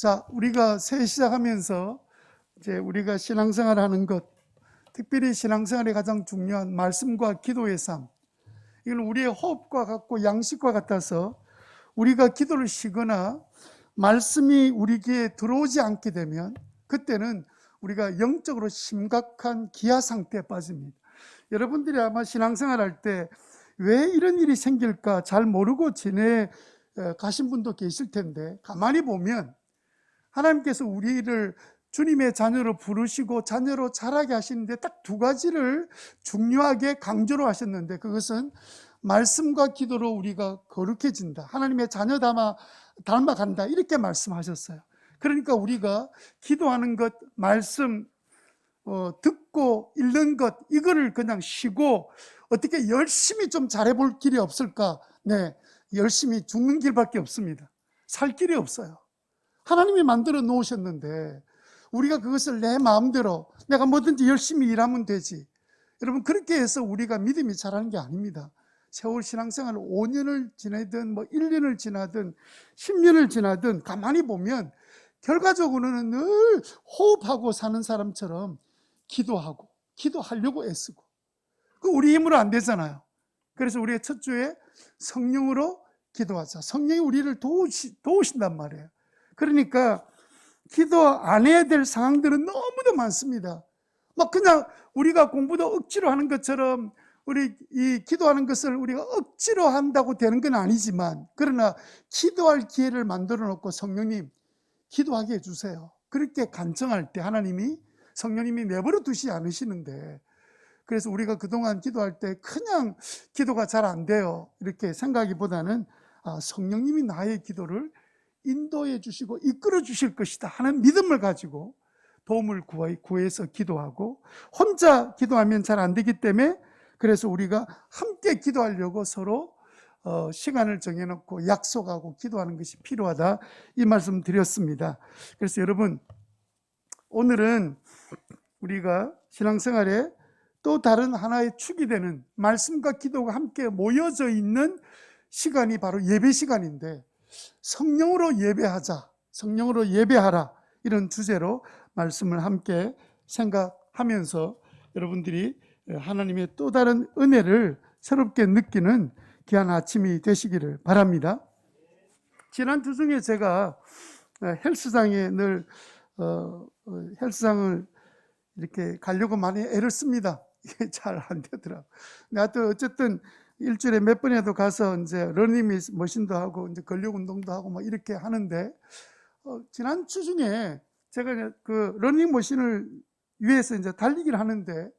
자, 우리가 새해 시작하면서 이제 우리가 신앙생활 하는 것, 특별히 신앙생활의 가장 중요한 말씀과 기도의 삶, 이건 우리의 호흡과 같고 양식과 같아서 우리가 기도를 쉬거나 말씀이 우리 귀에 들어오지 않게 되면 그때는 우리가 영적으로 심각한 기아 상태에 빠집니다. 여러분들이 아마 신앙생활 할 때 왜 이런 일이 생길까 잘 모르고 지내 가신 분도 계실 텐데, 가만히 보면 하나님께서 우리를 주님의 자녀로 부르시고 자녀로 자라게 하시는데 딱 두 가지를 중요하게 강조로 하셨는데, 그것은 말씀과 기도로 우리가 거룩해진다, 하나님의 자녀 닮아간다, 이렇게 말씀하셨어요. 그러니까 우리가 기도하는 것, 말씀 듣고 읽는 것, 이거를 그냥 쉬고 어떻게 열심히 좀 잘해볼 길이 없을까? 네, 열심히 죽는 길밖에 없습니다. 살 길이 없어요. 하나님이 만들어 놓으셨는데 우리가 그것을 내 마음대로 내가 뭐든지 열심히 일하면 되지. 여러분, 그렇게 해서 우리가 믿음이 자라는 게 아닙니다. 세월 신앙생활 5년을 지내든 뭐 1년을 지나든 10년을 지나든 가만히 보면 결과적으로는 늘 호흡하고 사는 사람처럼 기도하고 기도하려고 애쓰고, 그 우리 힘으로 안 되잖아요. 그래서 우리의 첫 주에 성령으로 기도하자. 성령이 우리를 도우신단 말이에요. 그러니까 기도 안 해야 될 상황들은 너무도 많습니다. 막 그냥 우리가 공부도 억지로 하는 것처럼 우리 이 기도하는 것을 우리가 억지로 한다고 되는 건 아니지만, 그러나 기도할 기회를 만들어 놓고 성령님 기도하게 해주세요, 그렇게 간청할 때 하나님이, 성령님이 내버려 두시지 않으시는데, 그래서 우리가 그동안 기도할 때 그냥 기도가 잘 안 돼요 이렇게 생각하기보다는 성령님이 나의 기도를 인도해 주시고 이끌어 주실 것이다 하는 믿음을 가지고 도움을 구해서 기도하고, 혼자 기도하면 잘 안 되기 때문에 그래서 우리가 함께 기도하려고 서로 시간을 정해놓고 약속하고 기도하는 것이 필요하다, 이 말씀 드렸습니다. 그래서 여러분, 오늘은 우리가 신앙생활에 또 다른 하나의 축이 되는 말씀과 기도가 함께 모여져 있는 시간이 바로 예배 시간인데, 성령으로 예배하자, 성령으로 예배하라, 이런 주제로 말씀을 함께 생각하면서 여러분들이 하나님의 또 다른 은혜를 새롭게 느끼는 귀한 아침이 되시기를 바랍니다. 지난주 중에 제가 헬스장에 늘 헬스장을 이렇게 가려고 많이 애를 씁니다. 이게 잘 안 되더라고요. 하여튼 어쨌든 일주일에 몇 번이라도 가서 이제 러닝머신도 하고 이제 근력 운동도 하고 막 이렇게 하는데, 지난주 중에 제가 그 러닝머신을 위해서 이제 달리기를 하는데,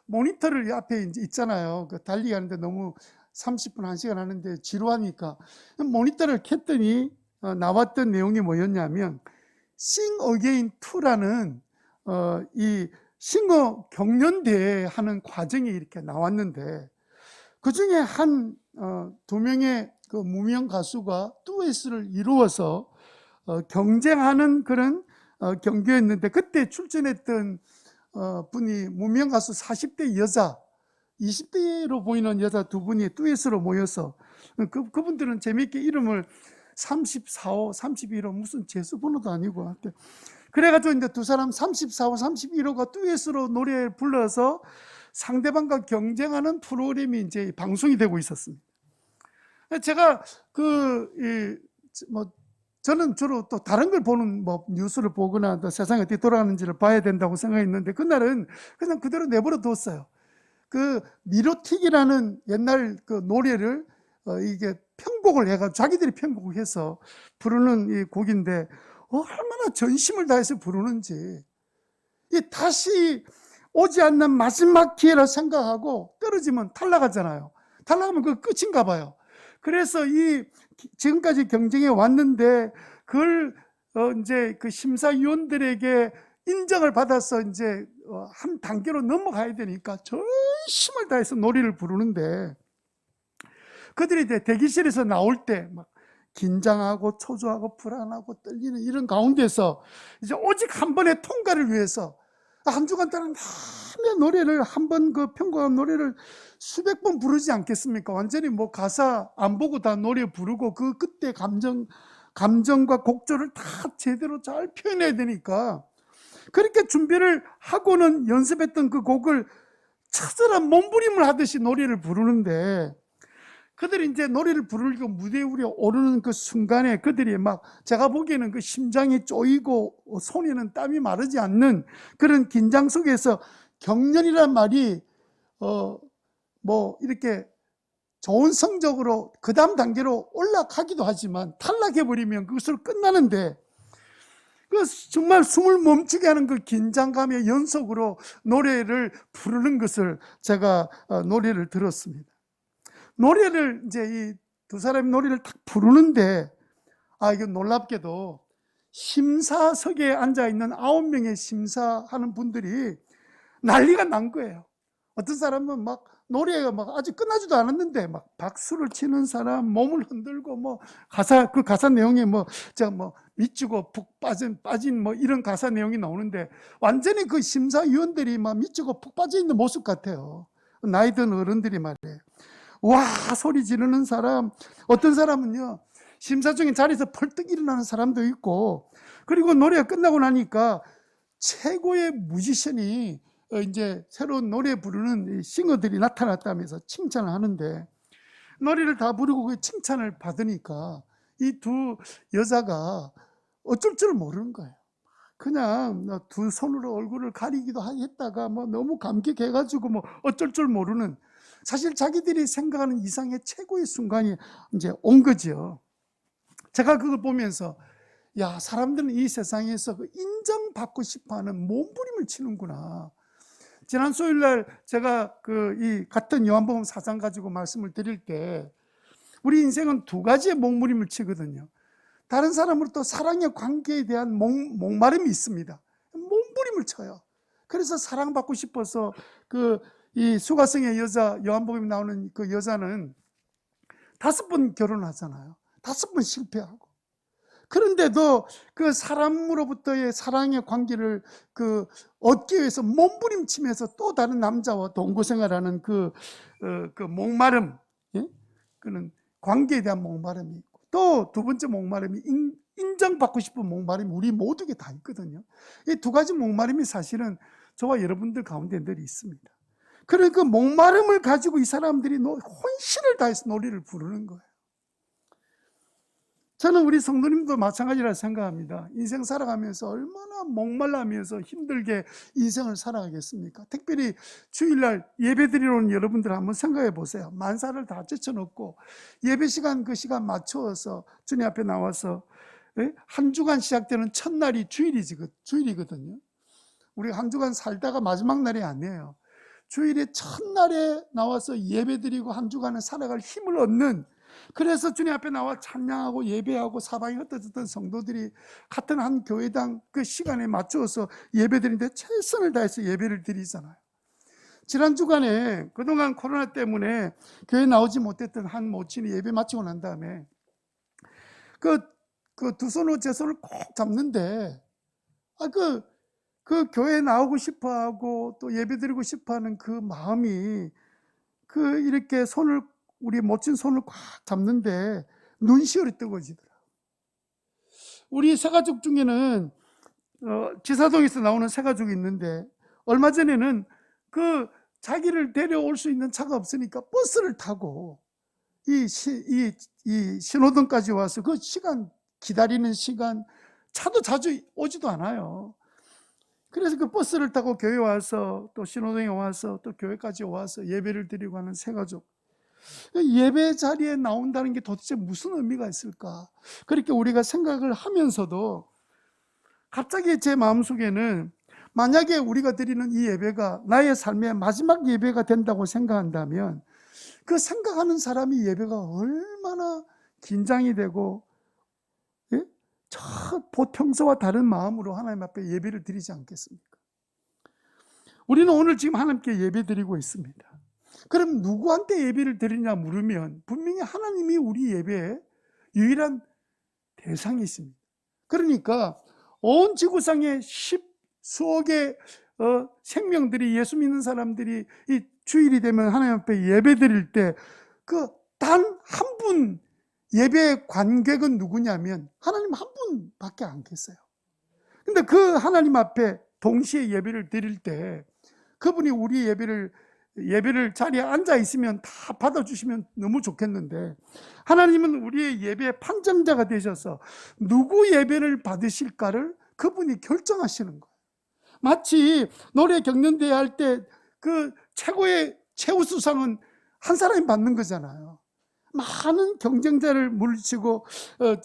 모니터를 앞에 이제 있잖아요. 그 달리기 하는데 너무 30분, 1시간 하는데 지루하니까 모니터를 켰더니 나왔던 내용이 뭐였냐면, Sing Again 2라는 이 싱어 경연대회 하는 과정이 이렇게 나왔는데, 그 중에 한 두 명의 그 무명 가수가 듀엣을 이루어서 경쟁하는 그런 경기였는데, 그때 출전했던 분이 무명 가수 40대 여자, 20대로 보이는 여자 두 분이 듀엣으로 모여서 그분들은 재미있게 이름을 34호, 31호, 무슨 재수번호도 아니고, 그래가지고 이제 두 사람 34호, 31호가 듀엣으로 노래 불러서 상대방과 경쟁하는 프로그램이 이제 방송이 되고 있었습니다. 제가 저는 주로 또 다른 걸 보는, 뉴스를 보거나 또 세상이 어떻게 돌아가는지를 봐야 된다고 생각했는데, 그날은 그냥 그대로 내버려 뒀어요. 그 미로틱이라는 옛날 그 노래를 이게 편곡을 해가지고 자기들이 편곡을 해서 부르는 이 곡인데, 얼마나 전심을 다해서 부르는지, 다시 오지 않는 마지막 기회라 생각하고 떨어지면 탈락하잖아요. 탈락하면 그거 끝인가 봐요. 그래서 지금까지 경쟁에 왔는데 그걸 이제 그 심사위원들에게 인정을 받아서 이제 한 단계로 넘어가야 되니까 전심을 다해서 노래를 부르는데, 그들이 이제 대기실에서 나올 때 막 긴장하고 초조하고 불안하고 떨리는 이런 가운데서 이제 오직 한 번의 통과를 위해서 한 주간 동안 남의 노래를, 한 번 그 편곡한 노래를 수백 번 부르지 않겠습니까? 완전히 가사 안 보고 다 노래 부르고 그 그때 감정 감정과 곡조를 다 제대로 잘 표현해야 되니까 그렇게 준비를 하고는 연습했던 그 곡을 처절한 몸부림을 하듯이 노래를 부르는데 그들이 이제 노래를 부르고 무대 위에 오르는 그 순간에 그들이 막 제가 보기에는 그 심장이 쪼이고 손에는 땀이 마르지 않는 그런 긴장 속에서 경련이란 말이 뭐 이렇게 좋은 성적으로 그 다음 단계로 올라가기도 하지만 탈락해버리면 그것으로 끝나는데 그 정말 숨을 멈추게 하는 그 긴장감의 연속으로 노래를 부르는 것을 제가 노래를 들었습니다. 노래를 이제 이 두 사람이 노래를 딱 부르는데 이거 놀랍게도 심사석에 앉아있는 9명의 심사하는 분들이 난리가 난 거예요. 어떤 사람은 막 노래가 막 아직 끝나지도 않았는데 막 박수를 치는 사람, 몸을 흔들고 뭐 그 가사 내용에 뭐 미치고 푹 빠진 뭐 이런 가사 내용이 나오는데 완전히 그 심사위원들이 막 미치고 푹 빠져 있는 모습 같아요. 나이 든 어른들이 말이에요. 와 소리 지르는 사람, 어떤 사람은요 심사 중에 자리에서 펄떡 일어나는 사람도 있고, 그리고 노래가 끝나고 나니까 최고의 뮤지션이 이제 새로운 노래 부르는 싱어들이 나타났다면서 칭찬을 하는데 노래를 다 부르고 그 칭찬을 받으니까 이 두 여자가 어쩔 줄 모르는 거예요. 그냥 두 손으로 얼굴을 가리기도 했다가 뭐 너무 감격해가지고 뭐 어쩔 줄 모르는, 사실 자기들이 생각하는 이상의 최고의 순간이 이제 온 거죠. 제가 그걸 보면서 야, 사람들은 이 세상에서 그 인정받고 싶어하는 몸부림을 치는구나. 지난 수요일날 제가 이 같은 요한복음 4장 가지고 말씀을 드릴 때 우리 인생은 두 가지의 몸부림을 치거든요. 다른 사람으로부터 사랑의 관계에 대한 목마름이 있습니다. 몸부림을 쳐요. 그래서 사랑받고 싶어서 이 수가성의 여자, 요한복음에 나오는 그 여자는 5번 결혼하잖아요. 5번 실패하고. 그런데도 그 사람으로부터의 사랑의 관계를 얻기 위해서 몸부림치면서 또 다른 남자와 동거생활하는 그 목마름, 예? 그는 관계에 대한 목마름이 있고, 또 두 번째 목마름이 인정받고 싶은 목마름이 우리 모두에게 다 있거든요. 이 두 가지 목마름이 사실은 저와 여러분들 가운데 늘 있습니다. 그러니까 그 목마름을 가지고 이 사람들이 혼신을 다해서 노래를 부르는 거예요. 저는 우리 성도님도 마찬가지라 생각합니다. 인생 살아가면서 얼마나 목말라면서 힘들게 인생을 살아가겠습니까? 특별히 주일날 예배 드리러 온 여러분들 한번 생각해 보세요. 만사를 다 제쳐놓고 예배 시간 그 시간 맞추어서 주님 앞에 나와서 한 주간 시작되는 첫날이 주일이거든요. 우리 한 주간 살다가 마지막 날이 아니에요. 주일의 첫날에 나와서 예배 드리고 한 주간을 살아갈 힘을 얻는, 그래서 주님 앞에 나와 찬양하고 예배하고 사방이 흩어졌던 성도들이 같은 한 교회당 그 시간에 맞추어서 예배 드리는데 최선을 다해서 예배를 드리잖아요. 지난 주간에 그동안 코로나 때문에 교회 나오지 못했던 한 모친이 예배 마치고 난 다음에 그 두 손으로 제 손을 꼭 잡는데 그 교회에 나오고 싶어하고 또 예배드리고 싶어하는 그 마음이 이렇게 우리 멋진 손을 꽉 잡는데 눈시울이 뜨거워지더라. 우리 새가족 중에는 지사동에서 나오는 새가족이 있는데 얼마 전에는 자기를 데려올 수 있는 차가 없으니까 버스를 타고 이 신호등까지 와서 그 시간 기다리는 시간, 차도 자주 오지도 않아요. 그래서 그 버스를 타고 교회 와서 또 신호등에 와서 또 교회까지 와서 예배를 드리고 하는 새가족, 예배 자리에 나온다는 게 도대체 무슨 의미가 있을까? 그렇게 우리가 생각을 하면서도 갑자기 제 마음속에는 만약에 우리가 드리는 이 예배가 나의 삶의 마지막 예배가 된다고 생각한다면 그 생각하는 사람이 예배가 얼마나 긴장이 되고 저 평소와 다른 마음으로 하나님 앞에 예배를 드리지 않겠습니까? 우리는 오늘 지금 하나님께 예배 드리고 있습니다. 그럼 누구한테 예배를 드리냐 물으면 분명히 하나님이 우리 예배의 유일한 대상이십니다. 그러니까 온 지구상의 수억의 생명들이, 예수 믿는 사람들이 이 주일이 되면 하나님 앞에 예배 드릴 때 단 한 분 예배의 관객은 누구냐면 하나님 한 분밖에 안 계세요. 근데 그 하나님 앞에 동시에 예배를 드릴 때 그분이 우리 예배를 자리에 앉아 있으면 다 받아주시면 너무 좋겠는데, 하나님은 우리의 예배의 판정자가 되셔서 누구 예배를 받으실까를 그분이 결정하시는 거예요. 마치 노래 경연대회 할 때 그 최고의 최우수상은 한 사람이 받는 거잖아요. 많은 경쟁자를 물리치고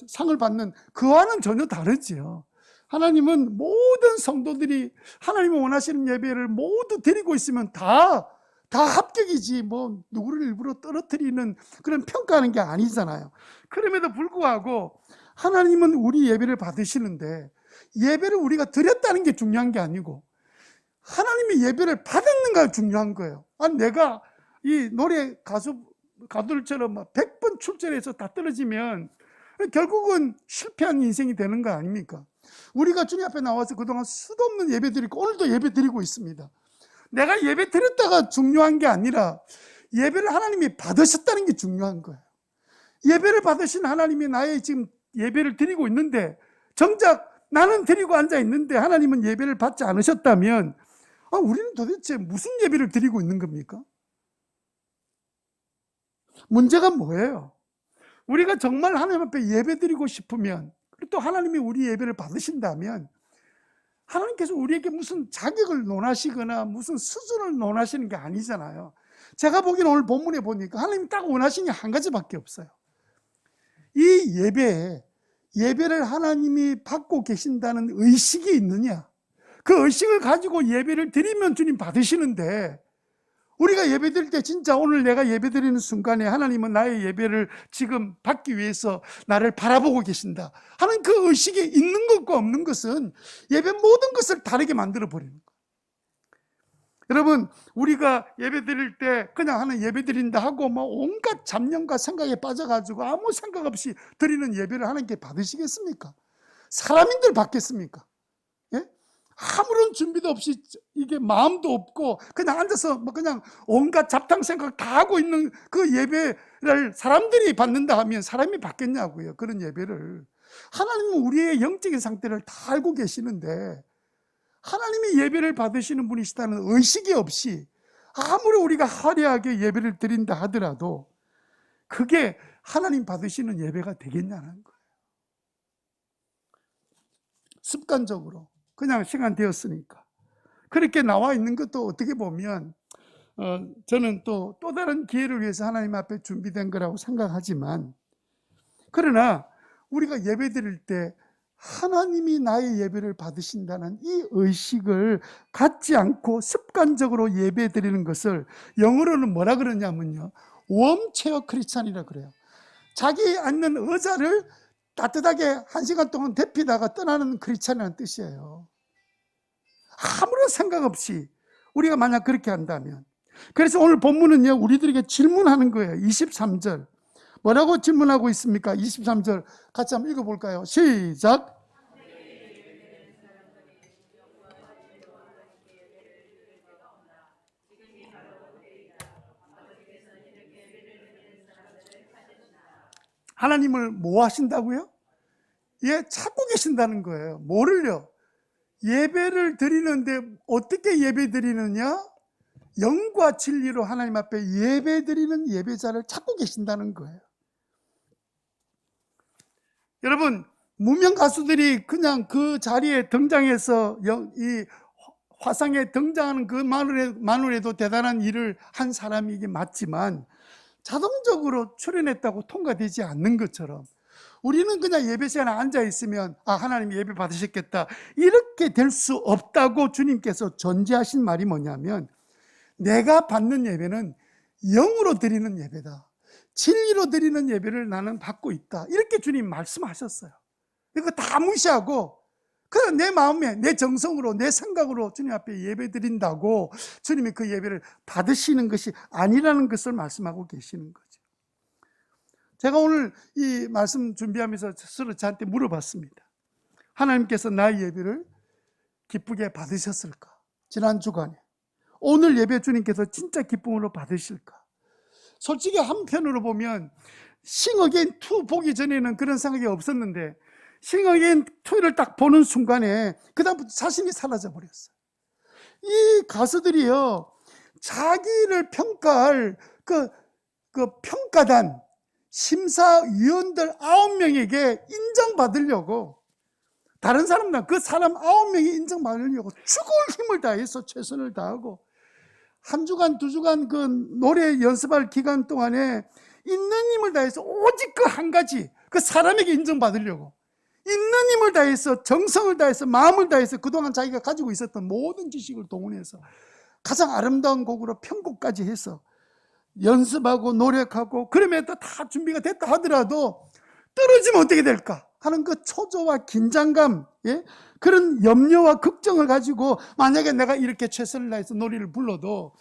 상을 받는, 그와는 전혀 다르지요. 하나님은 모든 성도들이 하나님이 원하시는 예배를 모두 드리고 있으면 다 합격이지, 뭐 누구를 일부러 떨어뜨리는 그런 평가하는 게 아니잖아요. 그럼에도 불구하고 하나님은 우리 예배를 받으시는데, 예배를 우리가 드렸다는 게 중요한 게 아니고 하나님이 예배를 받았는가 중요한 거예요. 내가 이 노래 가수들처럼 100번 출전해서 다 떨어지면 결국은 실패한 인생이 되는 거 아닙니까? 우리가 주님 앞에 나와서 그동안 수도 없는 예배 드리고 오늘도 예배 드리고 있습니다. 내가 예배 드렸다가 중요한 게 아니라 예배를 하나님이 받으셨다는 게 중요한 거예요. 예배를 받으신 하나님이 나의 지금 예배를 드리고 있는데, 정작 나는 드리고 앉아 있는데 하나님은 예배를 받지 않으셨다면 우리는 도대체 무슨 예배를 드리고 있는 겁니까? 문제가 뭐예요? 우리가 정말 하나님 앞에 예배 드리고 싶으면, 그리고 또 하나님이 우리 예배를 받으신다면 하나님께서 우리에게 무슨 자격을 논하시거나 무슨 수준을 논하시는 게 아니잖아요. 제가 보기에는 오늘 본문에 보니까 하나님이 딱 원하시는 게 한 가지밖에 없어요. 이 예배를 하나님이 받고 계신다는 의식이 있느냐, 그 의식을 가지고 예배를 드리면 주님 받으시는데, 우리가 예배 드릴 때 진짜 오늘 내가 예배 드리는 순간에 하나님은 나의 예배를 지금 받기 위해서 나를 바라보고 계신다 하는 그 의식이 있는 것과 없는 것은 예배 모든 것을 다르게 만들어 버리는 거예요. 여러분, 우리가 예배 드릴 때 그냥 하는 예배 드린다 하고 온갖 잡념과 생각에 빠져가지고 아무 생각 없이 드리는 예배를 하나님께 받으시겠습니까? 사람인들 받겠습니까? 예? 아무런 준비도 없이, 이게 마음도 없고 그냥 앉아서 그냥 온갖 잡탕 생각 다 하고 있는 그 예배를 사람들이 받는다 하면 사람이 받겠냐고요, 그런 예배를. 하나님은 우리의 영적인 상태를 다 알고 계시는데, 하나님이 예배를 받으시는 분이시다는 의식이 없이 아무리 우리가 화려하게 예배를 드린다 하더라도 그게 하나님 받으시는 예배가 되겠냐는 거예요. 습관적으로 그냥 시간 되었으니까 그렇게 나와 있는 것도 어떻게 보면 저는 또 다른 기회를 위해서 하나님 앞에 준비된 거라고 생각하지만, 그러나 우리가 예배 드릴 때 하나님이 나의 예배를 받으신다는 이 의식을 갖지 않고 습관적으로 예배 드리는 것을 영어로는 뭐라 그러냐면요, 웜체어 크리스찬이라 그래요. 자기 앉는 의자를 따뜻하게 1시간 동안 데피다가 떠나는 크리스찬이라는 뜻이에요. 아무런 생각 없이 우리가 만약 그렇게 한다면. 그래서 오늘 본문은요, 우리들에게 질문하는 거예요. 23절 뭐라고 질문하고 있습니까? 23절 같이 한번 읽어볼까요? 시작. 하나님을 뭐 하신다고요? 예, 찾고 계신다는 거예요. 뭐를요? 예배를 드리는데 어떻게 예배 드리느냐? 영과 진리로 하나님 앞에 예배 드리는 예배자를 찾고 계신다는 거예요. 여러분, 무명 가수들이 그냥 그 자리에 등장해서 이 화상에 등장하는 그만으로도 대단한 일을 한 사람이긴 맞지만 자동적으로 출연했다고 통과되지 않는 것처럼 우리는 그냥 예배 시간에 앉아 있으면 하나님 예배 받으셨겠다 이렇게 될 수 없다고 주님께서 전제하신 말이 뭐냐면, 내가 받는 예배는 영으로 드리는 예배다, 진리로 드리는 예배를 나는 받고 있다, 이렇게 주님 말씀하셨어요. 이거 다 무시하고 그냥 내 마음에 내 정성으로 내 생각으로 주님 앞에 예배 드린다고 주님이 그 예배를 받으시는 것이 아니라는 것을 말씀하고 계시는 거죠. 제가 오늘 이 말씀 준비하면서 스스로 저한테 물어봤습니다. 하나님께서 나의 예배를 기쁘게 받으셨을까? 지난 주간에. 오늘 예배 주님께서 진짜 기쁨으로 받으실까? 솔직히 한편으로 보면 싱어게인 2 보기 전에는 그런 생각이 없었는데 싱어게인 2를 딱 보는 순간에 그다음부터 자신이 사라져 버렸어요. 이 가수들이요, 자기를 평가할 그 평가단 심사위원들 9명에게 인정받으려고, 다른 사람들 그 사람 9명이 인정받으려고 죽을 힘을 다해서 최선을 다하고, 한 주간 2주간 그 노래 연습할 기간 동안에 있는 힘을 다해서 오직 그 한 가지, 그 사람에게 인정받으려고 있는 힘을 다해서, 정성을 다해서, 마음을 다해서 그동안 자기가 가지고 있었던 모든 지식을 동원해서 가장 아름다운 곡으로 편곡까지 해서 연습하고 노력하고, 그럼에도 다 준비가 됐다 하더라도 떨어지면 어떻게 될까 하는 그 초조와 긴장감, 예? 그런 염려와 걱정을 가지고 만약에 내가 이렇게 최선을 다해서 노래를 불러도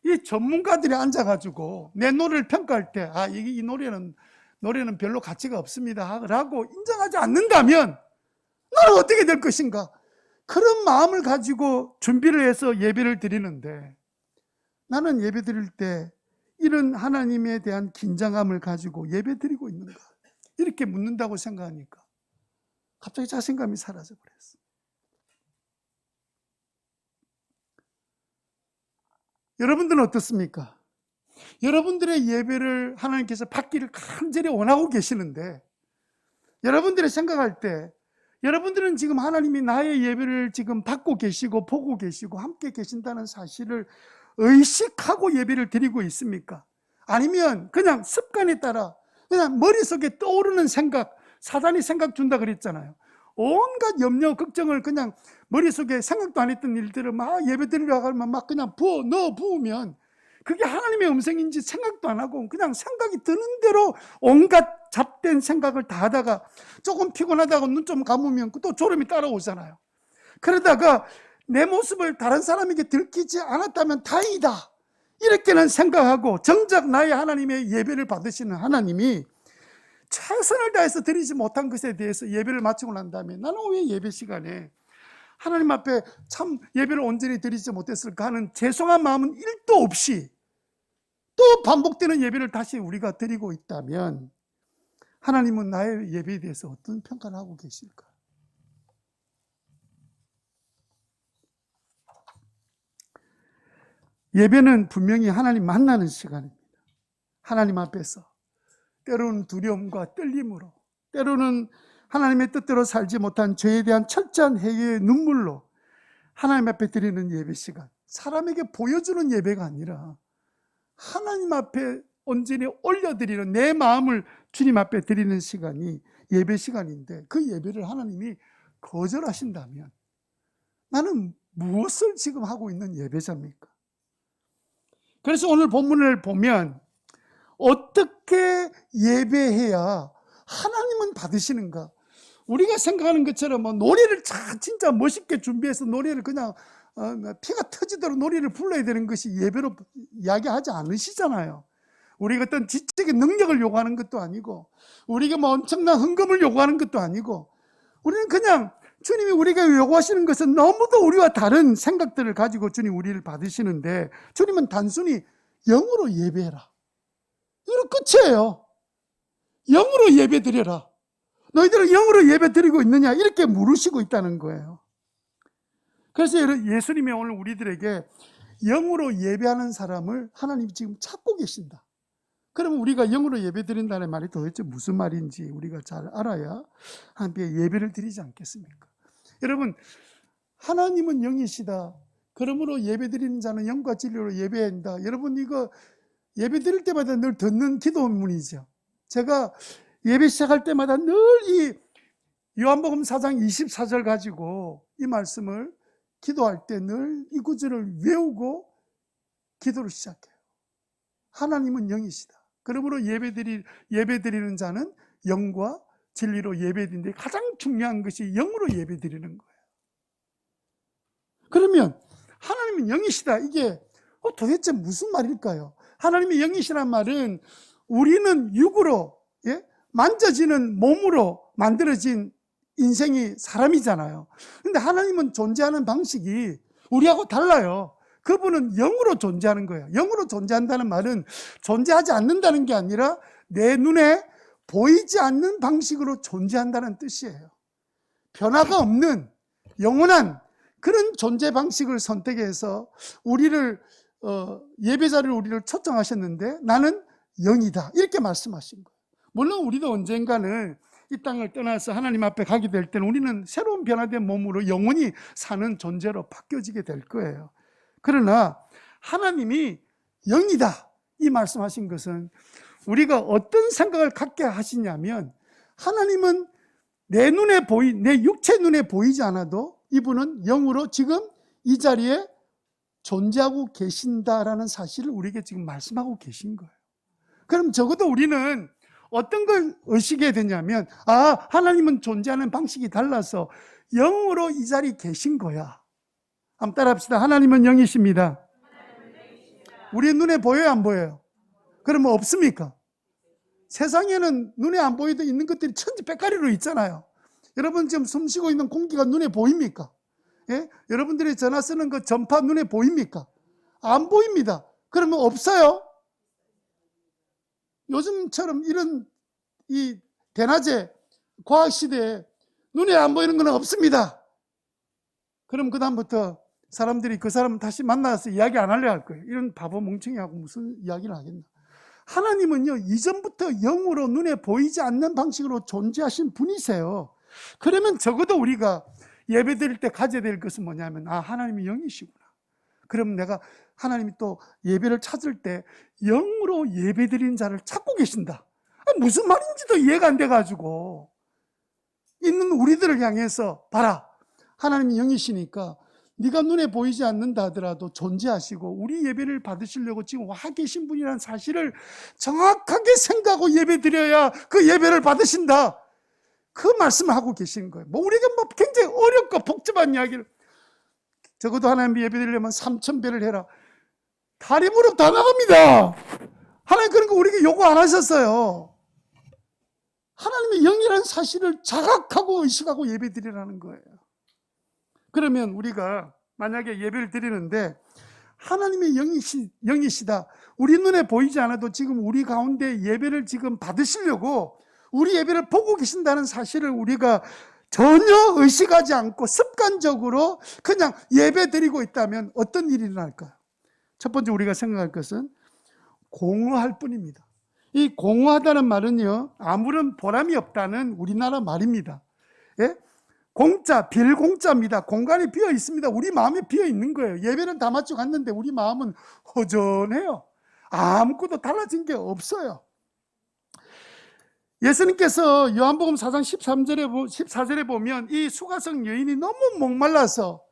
이 전문가들이 앉아가지고 내 노래를 평가할 때 이 노래는 별로 가치가 없습니다 라고 인정하지 않는다면 나는 어떻게 될 것인가, 그런 마음을 가지고 준비를 해서 예배를 드리는데, 나는 예배 드릴 때 이런 하나님에 대한 긴장감을 가지고 예배 드리고 있는가, 이렇게 묻는다고 생각하니까 갑자기 자신감이 사라져 버렸어. 여러분들은 어떻습니까? 여러분들의 예배를 하나님께서 받기를 간절히 원하고 계시는데, 여러분들이 생각할 때 여러분들은 지금 하나님이 나의 예배를 지금 받고 계시고 보고 계시고 함께 계신다는 사실을 의식하고 예배를 드리고 있습니까? 아니면 그냥 습관에 따라 그냥 머릿속에 떠오르는 생각, 사단이 생각 준다 그랬잖아요. 온갖 염려, 걱정을 그냥 머릿속에 생각도 안 했던 일들을 막 예배 드리려고 하면 막 그냥 부으면 그게 하나님의 음성인지 생각도 안 하고 그냥 생각이 드는 대로 온갖 잡된 생각을 다 하다가 조금 피곤하다고 눈 좀 감으면 또 졸음이 따라오잖아요. 그러다가 내 모습을 다른 사람에게 들키지 않았다면 다행이다, 이렇게는 생각하고, 정작 나의 하나님의 예배를 받으시는 하나님이 최선을 다해서 드리지 못한 것에 대해서 예배를 마치고 난 다음에 나는 왜 예배 시간에 하나님 앞에 참 예배를 온전히 드리지 못했을까 하는 죄송한 마음은 1도 없이 또 반복되는 예배를 다시 우리가 드리고 있다면, 하나님은 나의 예배에 대해서 어떤 평가를 하고 계실까? 예배는 분명히 하나님 만나는 시간입니다. 하나님 앞에서 때로는 두려움과 떨림으로, 때로는 하나님의 뜻대로 살지 못한 죄에 대한 철저한 회개의 눈물로 하나님 앞에 드리는 예배 시간, 사람에게 보여주는 예배가 아니라 하나님 앞에 온전히 올려드리는, 내 마음을 주님 앞에 드리는 시간이 예배 시간인데, 그 예배를 하나님이 거절하신다면 나는 무엇을 지금 하고 있는 예배자입니까? 그래서 오늘 본문을 보면 어떻게 예배해야 하나님은 받으시는가? 우리가 생각하는 것처럼 노래를 진짜 멋있게 준비해서 노래를 그냥 피가 터지도록 노래를 불러야 되는 것이 예배로 이야기하지 않으시잖아요. 우리가 어떤 지적인 능력을 요구하는 것도 아니고, 우리가 엄청난 헌금을 요구하는 것도 아니고, 우리는 그냥 주님이 우리가 요구하시는 것은 너무도 우리와 다른 생각들을 가지고 주님 우리를 받으시는데, 주님은 단순히 영으로 예배해라, 이거 끝이에요. 영으로 예배 드려라. 너희들은 영으로 예배 드리고 있느냐, 이렇게 물으시고 있다는 거예요. 그래서 예수님이 오늘 우리들에게 영으로 예배하는 사람을 하나님이 지금 찾고 계신다. 그러면 우리가 영으로 예배 드린다는 말이 도대체 무슨 말인지 우리가 잘 알아야 함께 예배를 드리지 않겠습니까? 여러분, 하나님은 영이시다. 그러므로 예배 드리는 자는 영과 진리로 예배해야 한다. 여러분, 이거 예배 드릴 때마다 늘 듣는 기도문이죠. 제가 예배 시작할 때마다 늘 이 요한복음 4장 24절 가지고 이 말씀을 기도할 때 늘 이 구절을 외우고 기도를 시작해요. 하나님은 영이시다. 그러므로 예배 드리는 자는 영과 진리로 예배 드리는데, 가장 중요한 것이 영으로 예배 드리는 거예요. 그러면 하나님은 영이시다, 이게 도대체 무슨 말일까요? 하나님이 영이시란 말은 우리는 육으로, 만져지는 몸으로 만들어진 인생이 사람이잖아요. 근데 하나님은 존재하는 방식이 우리하고 달라요. 그분은 영으로 존재하는 거예요. 영으로 존재한다는 말은 존재하지 않는다는 게 아니라 내 눈에 보이지 않는 방식으로 존재한다는 뜻이에요. 변화가 없는 영원한 그런 존재 방식을 선택해서 우리를 예배 자리를 우리를 초청하셨는데 나는 영이다 이렇게 말씀하신 거예요. 물론 우리도 언젠가는 이 땅을 떠나서 하나님 앞에 가게 될 때는 우리는 새로운 변화된 몸으로 영원히 사는 존재로 바뀌어지게 될 거예요. 그러나 하나님이 영이다 이 말씀하신 것은 우리가 어떤 생각을 갖게 하시냐면 하나님은 내 육체 눈에 보이지 않아도 이분은 영으로 지금 이 자리에 존재하고 계신다라는 사실을 우리에게 지금 말씀하고 계신 거예요. 그럼 적어도 우리는 어떤 걸 의식해야 되냐면 하나님은 존재하는 방식이 달라서 영으로 이 자리에 계신 거야. 한번 따라합시다. 하나님은 영이십니다. 우리의 눈에 보여요, 안 보여요? 그러면 없습니까? 세상에는 눈에 안 보이도 있는 것들이 천지백가리로 있잖아요. 여러분 지금 숨 쉬고 있는 공기가 눈에 보입니까? 예? 여러분들이 전화 쓰는 그 전파 눈에 보입니까? 안 보입니다. 그러면 없어요. 요즘처럼 이런 이 대낮에 과학시대에 눈에 안 보이는 건 없습니다. 그럼 그 다음부터 사람들이 그 사람 다시 만나서 이야기 안 하려 할 거예요. 이런 바보 멍청이하고 무슨 이야기를 하겠나. 하나님은요 이전부터 영으로 눈에 보이지 않는 방식으로 존재하신 분이세요. 그러면 적어도 우리가 예배 드릴 때 가져야 될 것은 뭐냐면 하나님이 영이시구나. 그럼 내가 하나님이 또 예배를 찾을 때 영으로 예배 드리는 자를 찾고 계신다. 무슨 말인지도 이해가 안 돼가지고 있는 우리들을 향해서 봐라, 하나님이 영이시니까 네가 눈에 보이지 않는다 하더라도 존재하시고 우리 예배를 받으시려고 지금 와 계신 분이라는 사실을 정확하게 생각하고 예배 드려야 그 예배를 받으신다. 그 말씀을 하고 계시는 거예요. 우리가 굉장히 어렵고 복잡한 이야기를, 적어도 하나님 예배 드리려면 3,000배를 해라. 다리 무릎 다 나갑니다. 하나님 그런 거 우리에게 요구 안 하셨어요. 하나님의 영이라는 사실을 자각하고 의식하고 예배 드리라는 거예요. 그러면 우리가 만약에 예배를 드리는데 하나님의 영이시다. 우리 눈에 보이지 않아도 지금 우리 가운데 예배를 지금 받으시려고 우리 예배를 보고 계신다는 사실을 우리가 전혀 의식하지 않고 습관적으로 그냥 예배 드리고 있다면 어떤 일이 일어날까요? 첫 번째 우리가 생각할 것은 공허할 뿐입니다. 이 공허하다는 말은요, 아무런 보람이 없다는 우리나라 말입니다. 예? 공짜, 빌공짜입니다. 공간이 비어 있습니다. 우리 마음이 비어 있는 거예요. 예배는 다 마치고 갔는데 우리 마음은 허전해요. 아무것도 달라진 게 없어요. 예수님께서 요한복음 4장 14절에 보면 이 수가성 여인이 너무 목말라서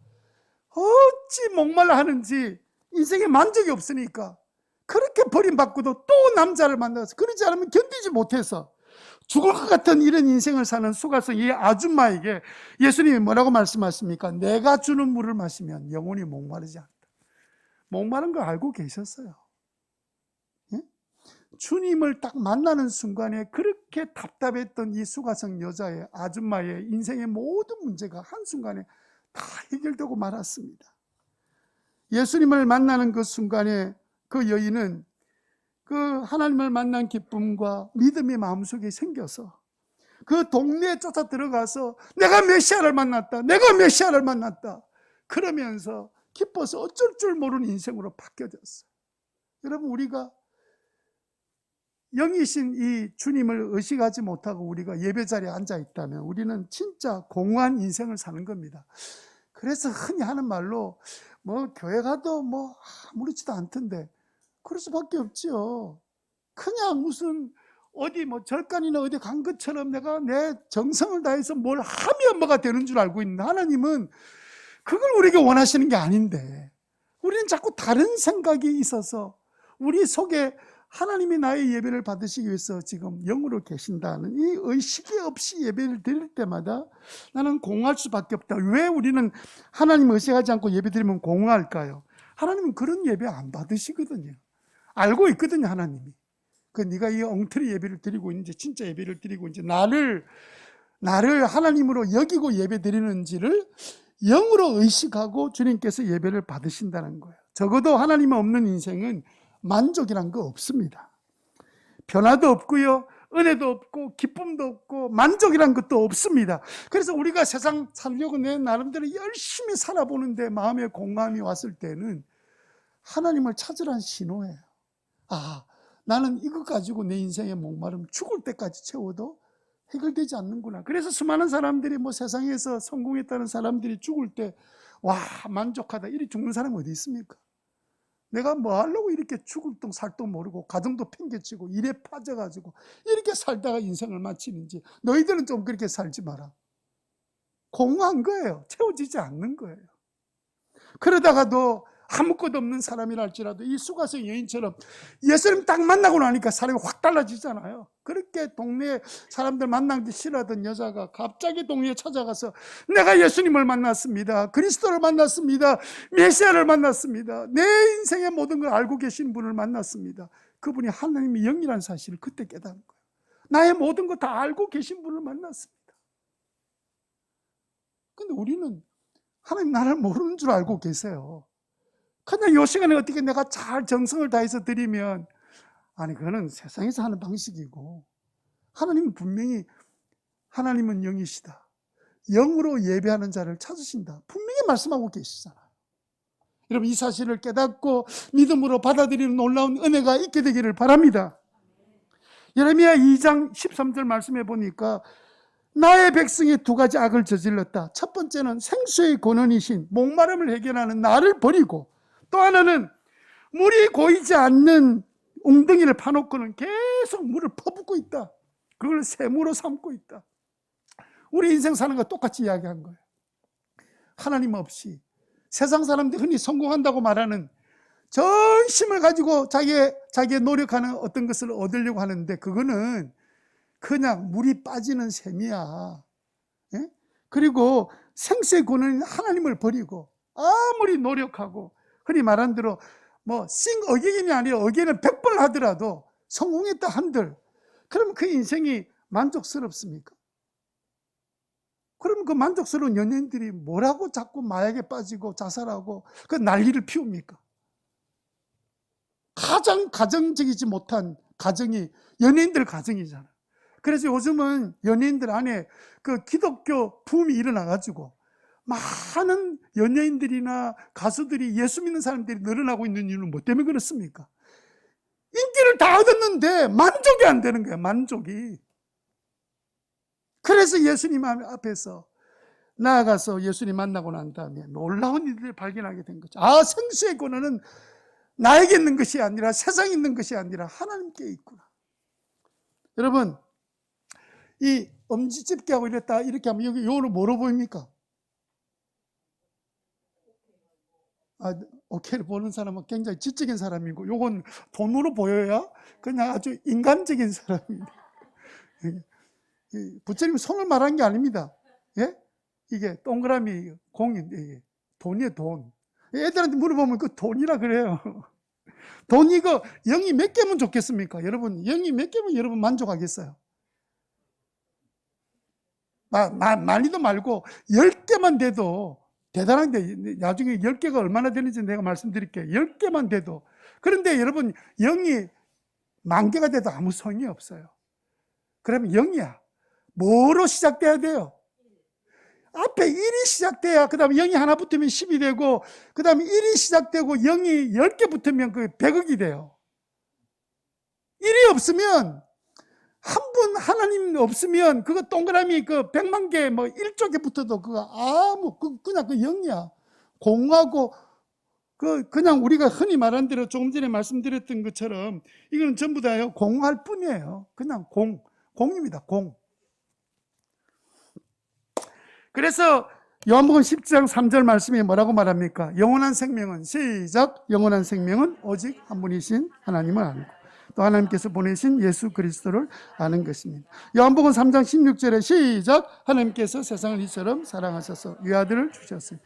어찌 목말라 하는지 인생에 만족이 없으니까 그렇게 버림받고도 또 남자를 만나서 그러지 않으면 견디지 못해서 죽을 것 같은 이런 인생을 사는 수가성 이 아줌마에게 예수님이 뭐라고 말씀하십니까? 내가 주는 물을 마시면 영원히 목마르지 않다. 목마른 걸 알고 계셨어요. 예? 주님을 딱 만나는 순간에 그렇게 답답했던 이 수가성 여자의 아줌마의 인생의 모든 문제가 한순간에 다 해결되고 말았습니다. 예수님을 만나는 그 순간에 그 여인은 그 하나님을 만난 기쁨과 믿음이 마음속에 생겨서 그 동네에 쫓아 들어가서 내가 메시아를 만났다, 내가 메시아를 만났다 그러면서 기뻐서 어쩔 줄 모르는 인생으로 바뀌어졌어요. 여러분, 우리가 영이신 이 주님을 의식하지 못하고 우리가 예배자리에 앉아 있다면 우리는 진짜 공허한 인생을 사는 겁니다. 그래서 흔히 하는 말로 교회 가도 아무렇지도 않던데 그럴 수밖에 없지요. 그냥 무슨 어디 절간이나 어디 간 것처럼 내가 내 정성을 다해서 뭘 하면 뭐가 되는 줄 알고 있는데 하나님은 그걸 우리에게 원하시는 게 아닌데 우리는 자꾸 다른 생각이 있어서 우리 속에 하나님이 나의 예배를 받으시기 위해서 지금 영으로 계신다는 이 의식이 없이 예배를 드릴 때마다 나는 공허할 수밖에 없다. 왜 우리는 하나님을 의식하지 않고 예배 드리면 공허할까요? 하나님은 그런 예배 안 받으시거든요. 알고 있거든요, 하나님이. 네가 이 엉터리 예배를 드리고 있는지 진짜 예배를 드리고 있는지 나를 하나님으로 여기고 예배 드리는지를 영으로 의식하고 주님께서 예배를 받으신다는 거예요. 적어도 하나님 없는 인생은 만족이란 거 없습니다. 변화도 없고요, 은혜도 없고 기쁨도 없고 만족이란 것도 없습니다. 그래서 우리가 세상 살려고 내 나름대로 열심히 살아보는데 마음에 공감이 왔을 때는 하나님을 찾으라는 신호예요. 아, 나는 이것 가지고 내 인생의 목마름 죽을 때까지 채워도 해결되지 않는구나. 그래서 수많은 사람들이 세상에서 성공했다는 사람들이 죽을 때 와, 만족하다 이리 죽는 사람이 어디 있습니까? 내가 뭐 하려고 이렇게 죽을 똥 살똥 모르고 가정도 팽개치고 일에 빠져가지고 이렇게 살다가 인생을 마치는지, 너희들은 좀 그렇게 살지 마라. 공허한 거예요. 채워지지 않는 거예요. 그러다가도 아무것도 없는 사람이랄지라도 이 수가성 여인처럼 예수님 딱 만나고 나니까 사람이 확 달라지잖아요. 그렇게 동네 사람들 만나기 싫어하던 여자가 갑자기 동네에 찾아가서 내가 예수님을 만났습니다, 그리스도를 만났습니다, 메시아를 만났습니다, 내 인생의 모든 걸 알고 계신 분을 만났습니다. 그분이 하나님의 영이라는 사실을 그때 깨달은 거예요. 나의 모든 거 다 알고 계신 분을 만났습니다. 근데 우리는 하나님 나를 모르는 줄 알고 계세요. 그냥 이 시간에 어떻게 내가 잘 정성을 다해서 드리면, 아니 그거는 세상에서 하는 방식이고, 하나님은 분명히 하나님은 영이시다, 영으로 예배하는 자를 찾으신다, 분명히 말씀하고 계시잖아요. 여러분 이 사실을 깨닫고 믿음으로 받아들이는 놀라운 은혜가 있게 되기를 바랍니다. 예레미야 2장 13절 말씀해 보니까 나의 백성이 두 가지 악을 저질렀다. 첫 번째는 생수의 근원이신 목마름을 해결하는 나를 버리고, 또 하나는 물이 고이지 않는 웅덩이를 파놓고는 계속 물을 퍼붓고 있다. 그걸 샘으로 삼고 있다. 우리 인생 사는 거 똑같이 이야기한 거예요. 하나님 없이 세상 사람들이 흔히 성공한다고 말하는 전심을 가지고 자기의 노력하는 어떤 것을 얻으려고 하는데, 그거는 그냥 물이 빠지는 셈이야. 예? 그리고 생수의 근원인 하나님을 버리고 아무리 노력하고 흔히 말한 대로 어게인이 아니라 어게인을 100번 하더라도 성공했다 한들, 그럼 그 인생이 만족스럽습니까? 그럼 그 만족스러운 연예인들이 뭐라고 자꾸 마약에 빠지고 자살하고 그 난리를 피웁니까? 가장 가정적이지 못한 가정이 연예인들 가정이잖아요. 그래서 요즘은 연예인들 안에 그 기독교 붐이 일어나가지고 많은 연예인들이나 가수들이, 예수 믿는 사람들이 늘어나고 있는 이유는 뭐 때문에 그렇습니까? 인기를 다 얻었는데 만족이 안 되는 거예요. 만족이. 그래서 예수님 앞에서 나아가서 예수님 만나고 난 다음에 놀라운 일들을 발견하게 된 거죠. 아, 생수의 근원은 나에게 있는 것이 아니라, 세상에 있는 것이 아니라 하나님께 있구나. 여러분, 이 엄지집게하고 이렇게 하면 여기 요거는 뭐로 보입니까? 오케이를 보는 사람은 굉장히 지적인 사람이고, 요건 돈으로 보여야 그냥 아주 인간적인 사람입니다. 부처님 손을 말한 게 아닙니다. 예? 이게 동그라미 공인데 돈이에요, 돈. 애들한테 물어보면 그 돈이라 그래요. 돈 이거 0이 몇 개면 좋겠습니까? 여러분 0이 몇 개면 여러분 만족하겠어요? 많이도 말고 10개만 돼도 대단한데, 나중에 10개가 얼마나 되는지 내가 말씀드릴게요. 10개만 돼도. 그런데 여러분 0이 10,000개가 돼도 아무 소용이 없어요. 그러면 0이야. 뭐로 시작돼야 돼요? 앞에 1이 시작돼야, 그 다음에 0이 하나 붙으면 10이 되고, 그 다음에 1이 시작되고 0이 10개 붙으면 그 100억이 돼요. 1이 없으면, 한 분 하나님 없으면 그거 동그라미 그 100만 개 1조 개 붙어도 그거 그냥 그 0이야. 공하고 그냥 우리가 흔히 말한 대로 조금 전에 말씀드렸던 것처럼 이거는 전부 다요 공할 뿐이에요. 그냥 공입니다. 공. 그래서 요한복음 10장 3절 말씀이 뭐라고 말합니까? 영원한 생명은, 시작, 영원한 생명은 오직 한 분이신 하나님을 알고 또 하나님께서 보내신 예수 그리스도를 아는 것입니다. 요한복음 3장 16절에 시작, 하나님께서 세상을 이처럼 사랑하셔서 유아들을 주셨으니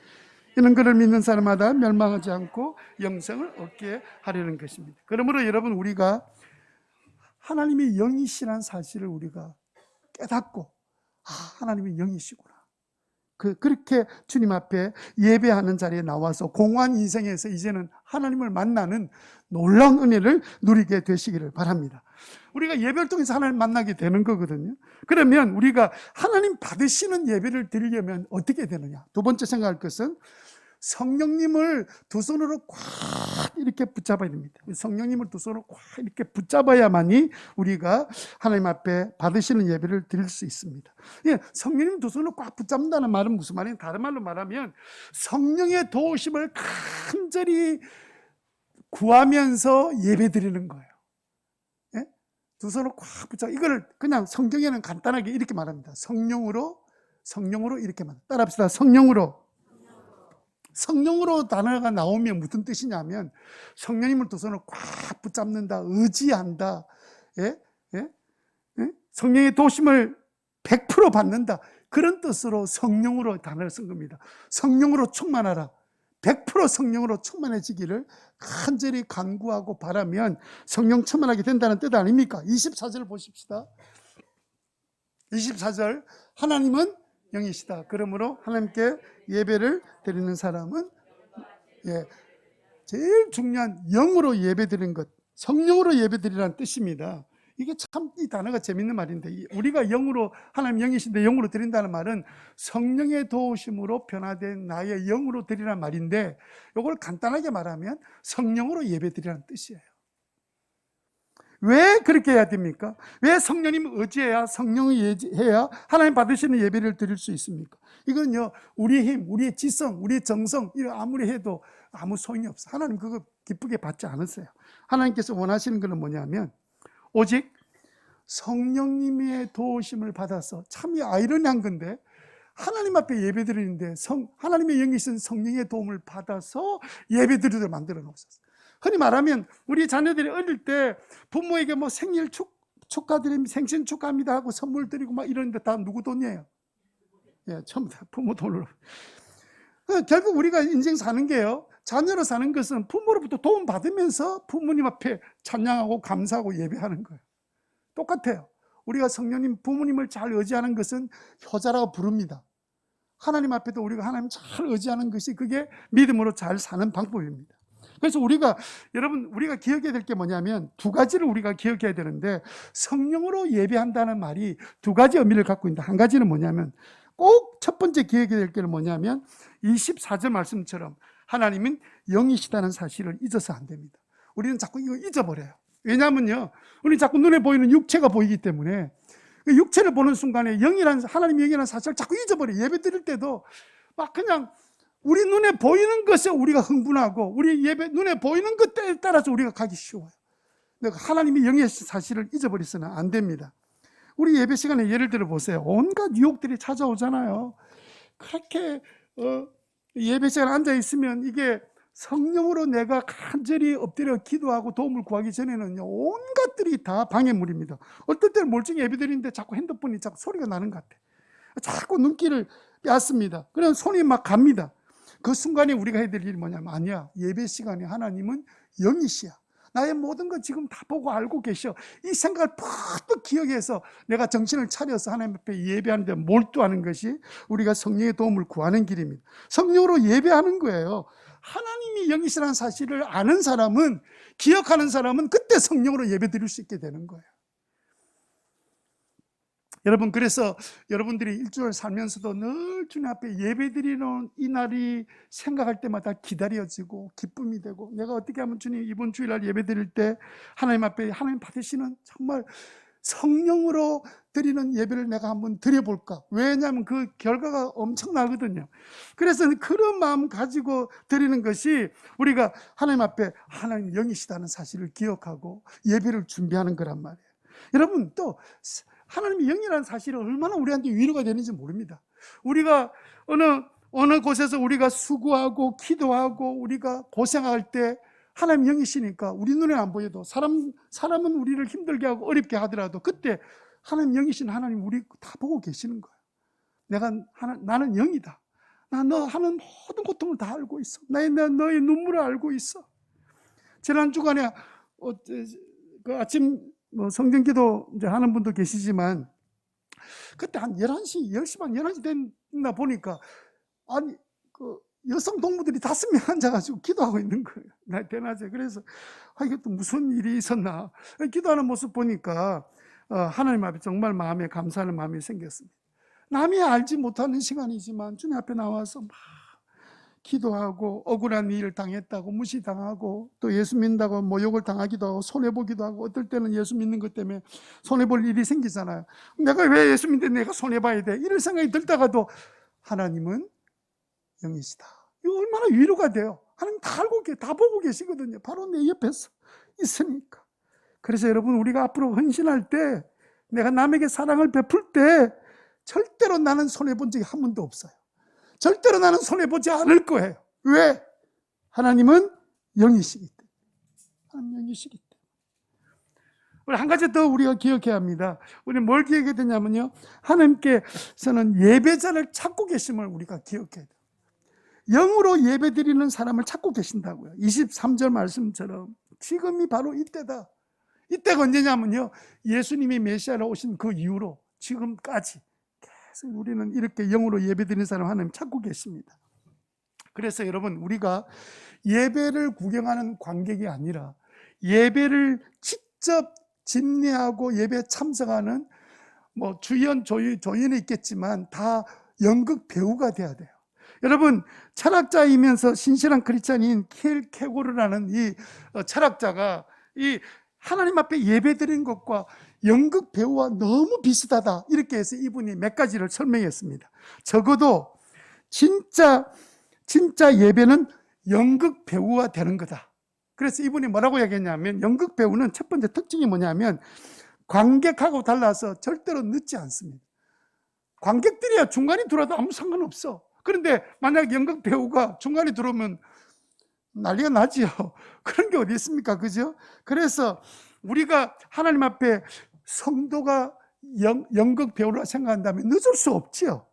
이는 그를 믿는 사람마다 멸망하지 않고 영생을 얻게 하려는 것입니다. 그러므로 여러분, 우리가 하나님이 영이시라는 사실을 우리가 깨닫고, 하나님이 영이시구나, 그렇게 주님 앞에 예배하는 자리에 나와서 공허한 인생에서 이제는 하나님을 만나는 놀라운 은혜를 누리게 되시기를 바랍니다. 우리가 예배를 통해서 하나님을 만나게 되는 거거든요. 그러면 우리가 하나님 받으시는 예배를 드리려면 어떻게 되느냐? 두 번째 생각할 것은 성령님을 두 손으로 꽉 이렇게 붙잡아야 됩니다. 성령님을 두 손으로 꽉 이렇게 붙잡아야만이 우리가 하나님 앞에 받으시는 예배를 드릴 수 있습니다. 예, 성령님 두 손으로 꽉 붙잡는다는 말은 무슨 말이에요? 다른 말로 말하면 성령의 도우심을 간절히 구하면서 예배 드리는 거예요. 예? 두 손으로 꽉 붙잡아. 이걸 그냥 성경에는 간단하게 이렇게 말합니다. 성령으로 이렇게 말. 따라합시다. 성령으로 단어가 나오면 무슨 뜻이냐면 성령님을 두 손으로 꽉 붙잡는다, 의지한다, 예? 예? 예? 성령의 도심을 100% 받는다, 그런 뜻으로 성령으로 단어를 쓴 겁니다. 성령으로 충만하라, 100% 성령으로 충만해지기를 간절히 간구하고 바라면 성령 충만하게 된다는 뜻 아닙니까? 24절 보십시다. 24절, 하나님은 영이시다. 그러므로 하나님께 예배를 드리는 사람은 제일 중요한 영으로 예배 드리는 것, 성령으로 예배 드리라는 뜻입니다. 이게 참 이 단어가 재밌는 말인데, 우리가 영으로, 하나님 영이신데 영으로 드린다는 말은 성령의 도우심으로 변화된 나의 영으로 드리라는 말인데, 이걸 간단하게 말하면 성령으로 예배 드리라는 뜻이에요. 왜 그렇게 해야 됩니까? 왜 성령님을 의지해야, 성령을 의지해야 하나님 받으시는 예배를 드릴 수 있습니까? 이건요, 우리의 힘, 우리의 지성, 우리의 정성, 이거 아무리 해도 아무 소용이 없어요. 하나님 그거 기쁘게 받지 않으세요. 하나님께서 원하시는 것은 뭐냐면 오직 성령님의 도우심을 받아서, 참 아이러니한 건데, 하나님 앞에 예배 드리는데 하나님의 영이신 성령의 도움을 받아서 예배 드리도록 만들어 놓으셨어요. 흔히 말하면 우리 자녀들이 어릴 때 부모에게 뭐 생일 축하드립니다, 생신 축하합니다 하고 선물 드리고 막 이러는데 다 누구 돈이에요? 예, 전부 다 부모 돈으로. 결국 우리가 인생 사는 게요, 자녀로 사는 것은 부모로부터 도움 받으면서 부모님 앞에 찬양하고 감사하고 예배하는 거예요. 똑같아요. 우리가 성령님, 부모님을 잘 의지하는 것은 효자라고 부릅니다. 하나님 앞에도 우리가 하나님 잘 의지하는 것이 그게 믿음으로 잘 사는 방법입니다. 그래서 여러분, 우리가 기억해야 될 게 뭐냐면 두 가지를 우리가 기억해야 되는데, 성령으로 예배한다는 말이 두 가지 의미를 갖고 있는데, 한 가지는 뭐냐면, 꼭 첫 번째 기억해야 될 게 뭐냐면 24절 말씀처럼 하나님은 영이시다는 사실을 잊어서 안 됩니다. 우리는 자꾸 이거 잊어버려요. 왜냐하면요, 우리는 자꾸 눈에 보이는 육체가 보이기 때문에 그 육체를 보는 순간에 하나님의 영이라는 사실을 자꾸 잊어버려요. 예배 드릴 때도 막 그냥 우리 눈에 보이는 것에 우리가 흥분하고, 우리 예배 눈에 보이는 것에 따라서 우리가 가기 쉬워요. 하나님의 영의 사실을 잊어버리서는 안 됩니다. 우리 예배 시간에 예를 들어 보세요. 온갖 유혹들이 찾아오잖아요. 그렇게 예배 시간에 앉아 있으면 이게 성령으로 내가 간절히 엎드려 기도하고 도움을 구하기 전에는요, 온갖들이 다 방해물입니다. 어떨 때는 멀쩡히 예배 드리는데 자꾸 핸드폰이 자꾸 소리가 나는 것 같아. 자꾸 눈길을 빼앗습니다. 그래서 손이 막 갑니다. 그 순간에 우리가 해야 될 일이 뭐냐면, 아니야, 예배 시간에 하나님은 영이시야, 나의 모든 것 지금 다 보고 알고 계셔, 이 생각을 푹 기억해서 내가 정신을 차려서 하나님 앞에 예배하는 데 몰두하는 것이 우리가 성령의 도움을 구하는 길입니다. 성령으로 예배하는 거예요. 하나님이 영이시라는 사실을 아는 사람은, 기억하는 사람은 그때 성령으로 예배 드릴 수 있게 되는 거예요. 여러분, 그래서 여러분들이 일주일 살면서도 늘 주님 앞에 예배 드리는 이 날이 생각할 때마다 기다려지고 기쁨이 되고, 내가 어떻게 하면 주님 이번 주일날 예배 드릴 때 하나님 앞에 하나님 받으시는 정말 성령으로 드리는 예배를 내가 한번 드려볼까? 왜냐하면 그 결과가 엄청나거든요. 그래서 그런 마음 가지고 드리는 것이 우리가 하나님 앞에 하나님 영이시다는 사실을 기억하고 예배를 준비하는 거란 말이에요. 여러분, 또 하나님의 영이라는 사실은 얼마나 우리한테 위로가 되는지 모릅니다. 우리가 어느 곳에서 우리가 수고하고 기도하고 우리가 고생할 때 하나님 영이시니까 우리 눈에 안 보여도, 사람은 우리를 힘들게 하고 어렵게 하더라도 그때 하나님 영이신 하나님 우리 다 보고 계시는 거예요. 나는 영이다. 너 하는 모든 고통을 다 알고 있어. 너의 눈물을 알고 있어. 지난 주간에 그 아침 성경기도 이제 하는 분도 계시지만, 그때 한 11시, 10시 반, 11시 됐나 보니까, 아니, 그 여성 동무들이 5명 앉아가지고 기도하고 있는 거예요. 대낮에. 그래서, 이게 또 무슨 일이 있었나. 기도하는 모습 보니까, 하나님 앞에 정말 마음에 감사하는 마음이 생겼습니다. 남이 알지 못하는 시간이지만 주님 앞에 나와서 막 기도하고 억울한 일을 당했다고 무시당하고 또 예수 믿는다고 모욕을 당하기도 하고 손해보기도 하고 어떨 때는 예수 믿는 것 때문에 손해볼 일이 생기잖아요. 내가 왜 예수 믿는데 내가 손해봐야 돼? 이런 생각이 들다가도 하나님은 영이시다. 이거 얼마나 위로가 돼요. 하나님 다 알고 다 보고 계시거든요. 바로 내 옆에서 있으니까. 그래서 여러분 우리가 앞으로 헌신할 때 내가 남에게 사랑을 베풀 때 절대로 나는 손해본 적이 한 번도 없어요. 절대로 나는 손해보지 않을 거예요. 왜? 하나님은 영이시기 때문에. 하나님 영이시기 때문에. 우리 한 가지 더 우리가 기억해야 합니다. 우리는 뭘 기억해야 되냐면요, 하나님께서는 예배자를 찾고 계심을 우리가 기억해야 돼요. 영으로 예배 드리는 사람을 찾고 계신다고요. 23절 말씀처럼 지금이 바로 이때다. 이때가 언제냐면요, 예수님이 메시아로 오신 그 이후로 지금까지 계속 우리는 이렇게 영으로 예배드리는 사람 하나님 찾고 계십니다. 그래서 여러분 우리가 예배를 구경하는 관객이 아니라 예배를 직접 집례하고 예배에 참석하는 뭐 주연, 조연이 있겠지만 다 연극 배우가 돼야 돼요. 여러분 철학자이면서 신실한 크리스찬인 켈 케고르라는 이 철학자가 이 하나님 앞에 예배드리는 것과 연극 배우와 너무 비슷하다 이렇게 해서 이분이 몇 가지를 설명했습니다. 적어도 진짜 예배는 연극 배우가 되는 거다. 그래서 이분이 뭐라고 얘기했냐면 연극 배우는 첫 번째 특징이 뭐냐면 관객하고 달라서 절대로 늦지 않습니다. 관객들이야 중간에 들어와도 아무 상관없어. 그런데 만약 연극 배우가 중간에 들어오면 난리가 나지요. 그런 게 어디 있습니까? 그죠? 그래서 우리가 하나님 앞에 성도가 연극 배우라 생각한다면 늦을 수 없지요.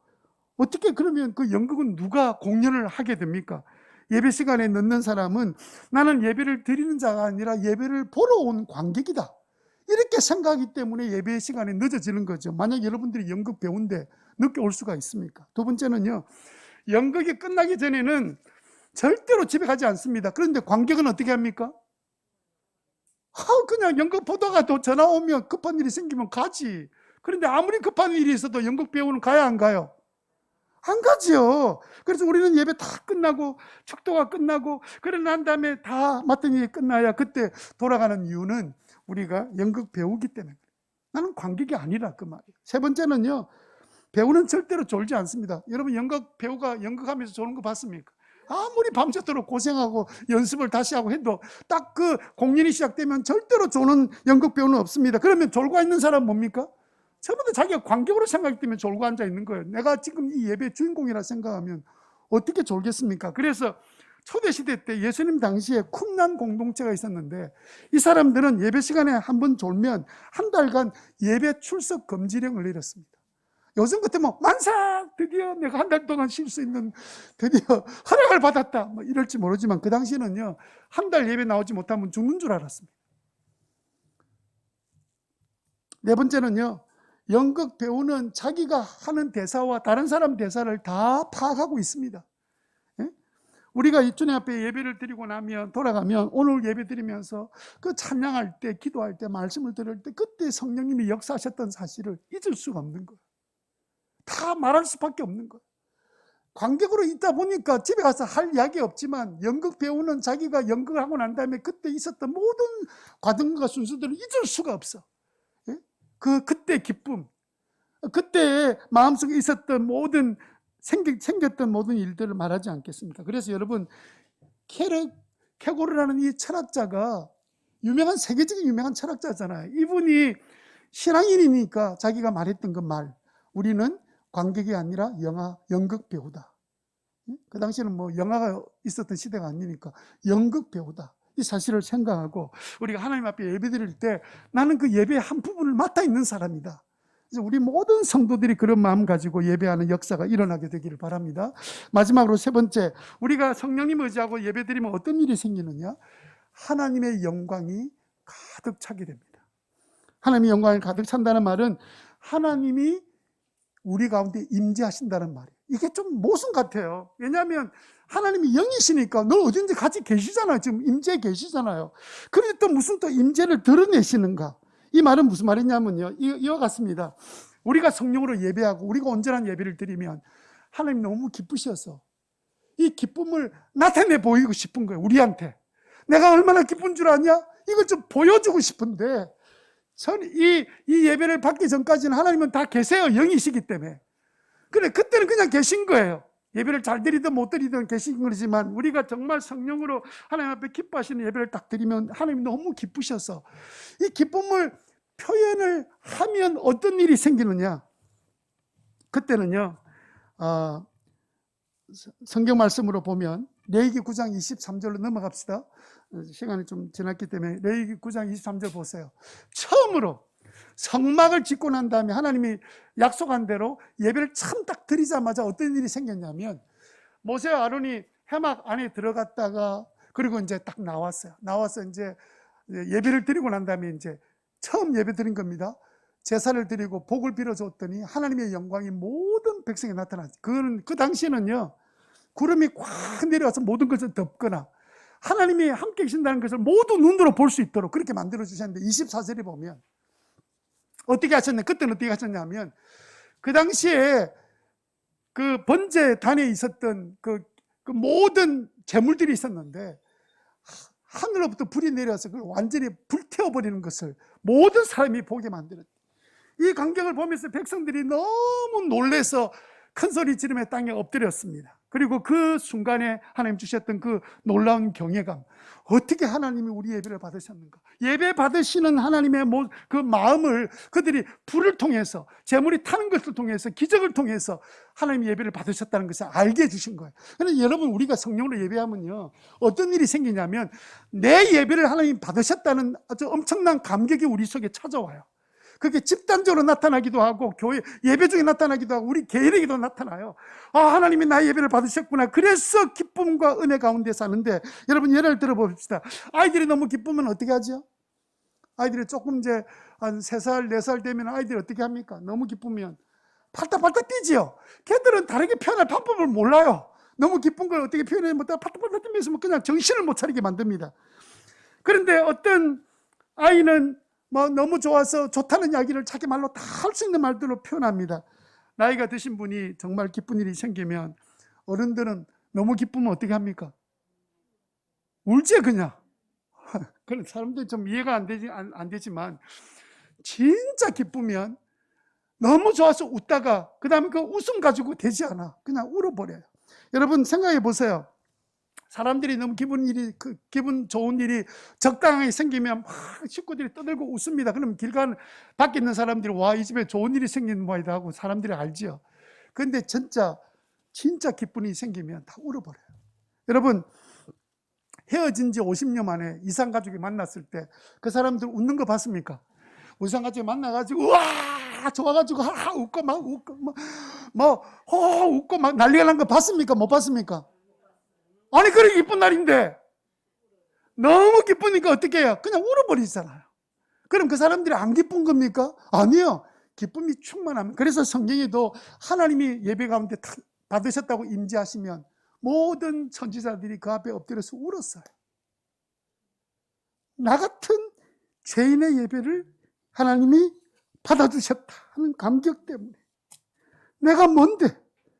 어떻게 그러면 그 연극은 누가 공연을 하게 됩니까? 예배 시간에 늦는 사람은 나는 예배를 드리는 자가 아니라 예배를 보러 온 관객이다. 이렇게 생각하기 때문에 예배 시간에 늦어지는 거죠. 만약 여러분들이 연극 배우인데 늦게 올 수가 있습니까? 두 번째는요, 연극이 끝나기 전에는 절대로 집에 가지 않습니다. 그런데 관객은 어떻게 합니까? 그냥 연극 보다가 또 전화 오면 급한 일이 생기면 가지. 그런데 아무리 급한 일이 있어도 연극 배우는 가야 안 가요? 안 가지요. 그래서 우리는 예배 다 끝나고 축도가 끝나고 그러고 난 다음에 다 맡은 일이 끝나야 그때 돌아가는 이유는 우리가 연극 배우기 때문에. 나는 관객이 아니라 그 말이에요. 세 번째는요, 배우는 절대로 졸지 않습니다. 여러분 연극 배우가 연극하면서 조는 거 봤습니까? 아무리 밤새도록 고생하고 연습을 다시 하고 해도 딱 그 공연이 시작되면 절대로 조는 연극 배우는 없습니다. 그러면 졸고 있는 사람은 뭡니까? 전부 다 자기가 관객으로 생각하기 때문에 졸고 앉아 있는 거예요. 내가 지금 이 예배 주인공이라 생각하면 어떻게 졸겠습니까? 그래서 초대시대 때 예수님 당시에 쿰난 공동체가 있었는데 이 사람들은 예배 시간에 한 번 졸면 한 달간 예배 출석 금지령을 내렸습니다. 요즘 같으면 만사! 드디어 내가 한 달 동안 쉴 수 있는 드디어 허락을 받았다 뭐 이럴지 모르지만 그 당시에는요, 한 달 예배 나오지 못하면 죽는 줄 알았습니다. 네 번째는요, 연극 배우는 자기가 하는 대사와 다른 사람 대사를 다 파악하고 있습니다. 예? 우리가 주님 앞에 예배를 드리고 나면 돌아가면 오늘 예배 드리면서 그 찬양할 때 기도할 때 말씀을 들을 때 그때 성령님이 역사하셨던 사실을 잊을 수가 없는 거예요. 다 말할 수밖에 없는 거예요. 관객으로 있다 보니까 집에 가서 할 이야기 없지만 연극 배우는 자기가 연극을 하고 난 다음에 그때 있었던 모든 과정과 순서들을 잊을 수가 없어. 예? 그때 기쁨, 그때 마음속에 있었던 모든 생겼던 모든 일들을 말하지 않겠습니까? 그래서 여러분 케고르라는 이 철학자가 유명한 세계적인 유명한 철학자잖아요. 이분이 신앙인이니까 자기가 말했던 그 말, 우리는 관객이 아니라 연극 배우다. 그 당시에는 뭐 영화가 있었던 시대가 아니니까 연극 배우다. 이 사실을 생각하고 우리가 하나님 앞에 예배 드릴 때 나는 그 예배의 한 부분을 맡아 있는 사람이다. 그래서 우리 모든 성도들이 그런 마음 가지고 예배하는 역사가 일어나게 되기를 바랍니다. 마지막으로 세 번째, 우리가 성령님 의지하고 예배 드리면 어떤 일이 생기느냐? 하나님의 영광이 가득 차게 됩니다. 하나님의 영광이 가득 찬다는 말은 하나님이 우리 가운데 임재하신다는 말이에요. 이게 좀 모순 같아요. 왜냐하면 하나님이 영이시니까 늘 어딘지 같이 계시잖아요. 지금 임재 계시잖아요. 그런데 또 무슨 또 임재를 드러내시는가? 이 말은 무슨 말이냐면요, 이와 같습니다. 우리가 성령으로 예배하고 우리가 온전한 예배를 드리면 하나님 너무 기쁘셔서 이 기쁨을 나타내 보이고 싶은 거예요. 우리한테 내가 얼마나 기쁜 줄 아냐? 이걸 좀 보여주고 싶은데, 저는 이 예배를 받기 전까지는 하나님은 다 계세요. 영이시기 때문에. 그래, 그때는 그냥 계신 거예요. 예배를 잘 드리든 못 드리든 계신 거지만, 우리가 정말 성령으로 하나님 앞에 기뻐하시는 예배를 딱 드리면 하나님이 너무 기쁘셔서 이 기쁨을 표현을 하면 어떤 일이 생기느냐? 그때는요, 성경 말씀으로 보면 레위기 9장 23절로 넘어갑시다. 시간이 좀 지났기 때문에 레위기 9장 23절 보세요. 처음으로 성막을 짓고 난 다음에 하나님이 약속한 대로 예배를 참 딱 드리자마자 어떤 일이 생겼냐면, 모세와 아론이 회막 안에 들어갔다가 그리고 이제 딱 나와서 이제 예배를 드리고 난 다음에 이제 처음 예배 드린 겁니다. 제사를 드리고 복을 빌어줬더니 하나님의 영광이 모든 백성에 나타났어요. 그 당시에는요, 구름이 꽉 내려와서 모든 것을 덮거나 하나님이 함께 계신다는 것을 모두 눈으로 볼 수 있도록 그렇게 만들어 주셨는데, 24절에 보면 어떻게 하셨냐? 그때는 어떻게 하셨냐면, 그 당시에 그 번제단에 있었던 그 모든 제물들이 있었는데 하늘로부터 불이 내려서 그걸 완전히 불태워버리는 것을 모든 사람이 보게 만들었어요. 이 광경을 보면서 백성들이 너무 놀라서 큰 소리 지르며 땅에 엎드렸습니다. 그리고 그 순간에 하나님 주셨던 그 놀라운 경외감, 어떻게 하나님이 우리 예배를 받으셨는가? 예배 받으시는 하나님의 그 마음을 그들이 불을 통해서, 제물이 타는 것을 통해서, 기적을 통해서 하나님 예배를 받으셨다는 것을 알게 해주신 거예요. 그런데 여러분, 우리가 성령으로 예배하면요, 어떤 일이 생기냐면 내 예배를 하나님 받으셨다는 아주 엄청난 감격이 우리 속에 찾아와요. 그게 집단적으로 나타나기도 하고 교회 예배 중에 나타나기도 하고 우리 개인에게도 나타나요. 아, 하나님이 나의 예배를 받으셨구나. 그래서 기쁨과 은혜 가운데 사는데, 여러분 예를 들어 봅시다. 아이들이 너무 기쁘면 어떻게 하죠? 아이들이 조금 이제 한 3살, 4살 되면 아이들이 어떻게 합니까? 너무 기쁘면 팔딱팔딱 뛰지요. 걔들은 다르게 표현할 방법을 몰라요. 너무 기쁜 걸 어떻게 표현해 못하고 팔딱팔딱 뛰면서 그냥 정신을 못 차리게 만듭니다. 그런데 어떤 아이는 너무 좋아서 좋다는 이야기를 자기 말로 다 할 수 있는 말들로 표현합니다. 나이가 드신 분이 정말 기쁜 일이 생기면 어른들은 너무 기쁘면 어떻게 합니까? 울지 그냥. 그런 사람들이 좀 이해가 안 되지만, 진짜 기쁘면 너무 좋아서 웃다가 그 다음에 그 웃음 가지고 되지 않아. 그냥 울어버려요. 여러분 생각해 보세요. 사람들이 너무 기분 좋은 일이 적당하게 생기면 막 식구들이 떠들고 웃습니다. 그러면 길가는 밖에 있는 사람들이 와, 이 집에 좋은 일이 생긴 모양이다 하고 사람들이 알지요. 그런데 진짜 기쁜 일이 생기면 다 울어버려요. 여러분, 헤어진 지 50년 만에 이산가족이 만났을 때 그 사람들 웃는 거 봤습니까? 이산가족이 만나가지고 와 좋아가지고 웃고 막 난리가 난 거 봤습니까? 못 봤습니까? 아니, 그래 기쁜 날인데 너무 기쁘니까 어떻게 해요? 그냥 울어버리잖아요. 그럼 그 사람들이 안 기쁜 겁니까? 아니요. 기쁨이 충만합니다. 그래서 성경에도 하나님이 예배 가운데 받으셨다고 임재하시면 모든 선지자들이 그 앞에 엎드려서 울었어요. 나 같은 죄인의 예배를 하나님이 받아주셨다 하는 감격 때문에, 내가 뭔데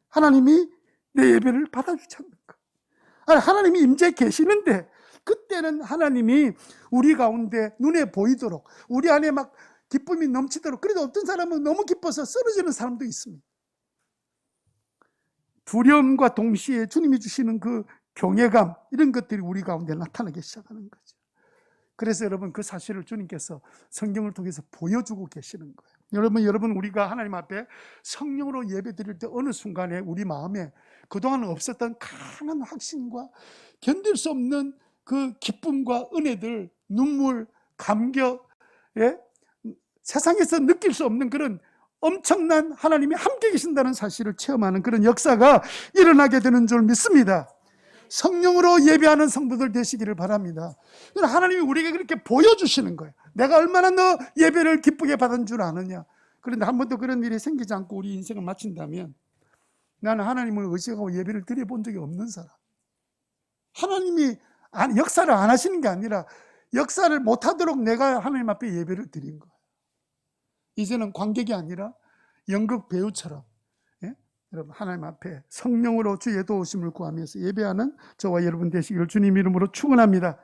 하나님이 내 예배를 받아주셨는가? 하나님이 임재 계시는데, 그때는 하나님이 우리 가운데 눈에 보이도록, 우리 안에 막 기쁨이 넘치도록. 그래도 어떤 사람은 너무 기뻐서 쓰러지는 사람도 있습니다. 두려움과 동시에 주님이 주시는 그 경외감, 이런 것들이 우리 가운데 나타나기 시작하는 거죠. 그래서 여러분, 그 사실을 주님께서 성경을 통해서 보여주고 계시는 거예요. 여러분 우리가 하나님 앞에 성령으로 예배 드릴 때 어느 순간에 우리 마음에 그동안 없었던 강한 확신과 견딜 수 없는 그 기쁨과 은혜들, 눈물, 감격, 세상에서 느낄 수 없는 그런 엄청난 하나님이 함께 계신다는 사실을 체험하는 그런 역사가 일어나게 되는 줄 믿습니다. 성령으로 예배하는 성도들 되시기를 바랍니다. 하나님이 우리에게 그렇게 보여주시는 거예요. 내가 얼마나 너 예배를 기쁘게 받은 줄 아느냐. 그런데 한 번도 그런 일이 생기지 않고 우리 인생을 마친다면 나는 하나님을 의식하고 예배를 드려본 적이 없는 사람. 하나님이 역사를 안 하시는 게 아니라 역사를 못하도록 내가 하나님 앞에 예배를 드린 거예요. 이제는 관객이 아니라 연극 배우처럼, 예? 여러분 하나님 앞에 성령으로 주의 도우심을 구하면서 예배하는 저와 여러분 되시기를 주님 이름으로 축원합니다.